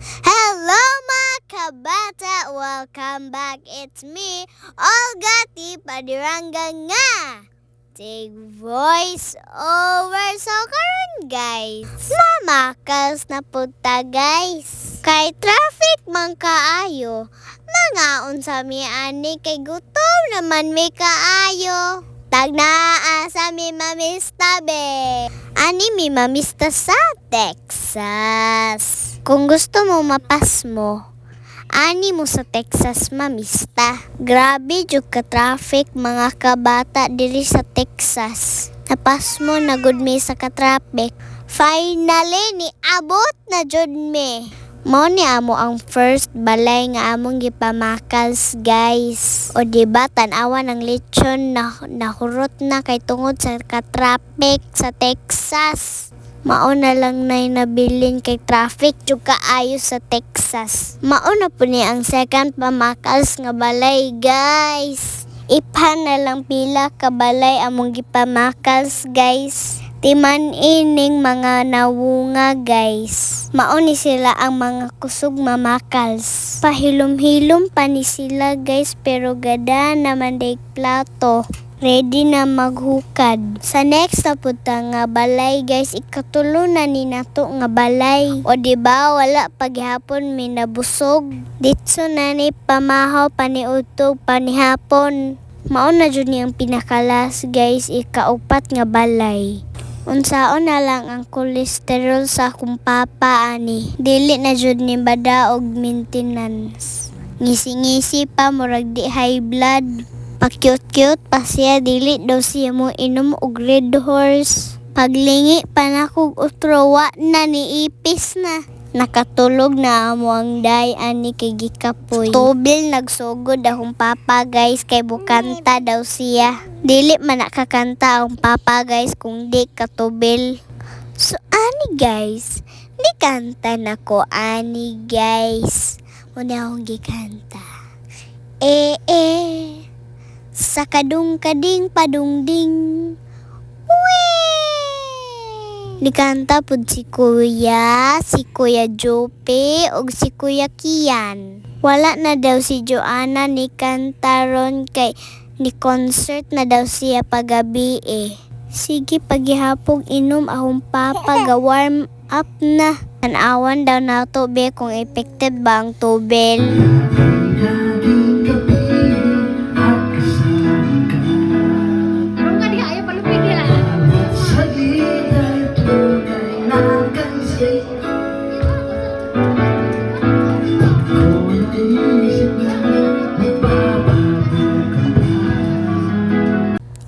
Hello mga kabata! Welcome back! It's me, Olga T. Padiranga nga! Take voice over. So karon guys, mamakas na punta guys. Kay traffic man kaayo. Nangaon sa mi ani kay gutom naman mi kaayo. Tagnaa sa mi mamista be. Ani mi mamista sa Texas. Kung gusto mo mapas mo, ani mo sa Texas mamista. Grabe jud ka traffic mga kabata diri sa Texas. Napas mo na gud mi sa ka-traffic. Finally ni abot na jud mi. Mao ni amo ang first balay nga among gipamakals guys. O diba tan-awa ng lechon na nahurot na kay tungod sa ka-traffic sa Texas. Mao na lang nay nabilin kay traffic jud kaayo sa Texas. Mao na po ni ang second pamakals nga balay guys. Iphan na lang pila ka balay among gipamakals guys. Timan ining mga nawunga guys. Mao ni sila ang mga kusog mamakals. Pahilom-hilom pa ni sila guys pero gada naman day plato. Ready na maghukad. Sa next na punta nga balay guys, ikatulo na ni nato nga balay. O diba wala paghapon may nabusog. Ditso na ni pamahaw paniudtog panihapon. Mao na jud ni ang pinakalas guys, ikaupat nga balay. Unsaon na lang ang kolesterol sa akong papa ani. Dili na jud ni bada og maintenance. Ngisi-ngisi pa murag di high blood. Pa-cute-cute pa siya, dili daw siya mo inom og Red Horse. Paglingi pa na kog utrowa na ni ipis na. Nakatulog na amo ang day ani kay gikapoy. Tubil nagsugod akong papa guys kay bukanta daw siya. Dili man nakakanta ang papa guys kung di katubil. So ani guys, di kanta na ko ani guys. Muna akong gikanta. Sa kadung-kading padungding. Wee! Nikanta pud si Kuya Jope, ug si Kuya Kian. Wala na daw si Joanna ni kantaron kay ni concert na daw siya pagabi eh. Sige paghihapon inom akong papa ga warm up na. Tanawan daw na to be kung effective ba ang tubel.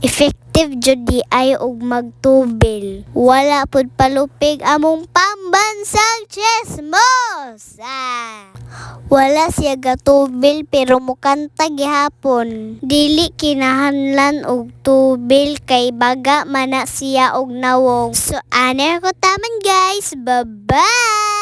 Effective jud di ay og magtubil. Wala pud palupig among pambansang chismosa. Wala siya gatubil pero mukanta gihapon. Dili kinahanglan og tubil kay baga man na siya og nawong. So aner ko taman guys. Bye-bye.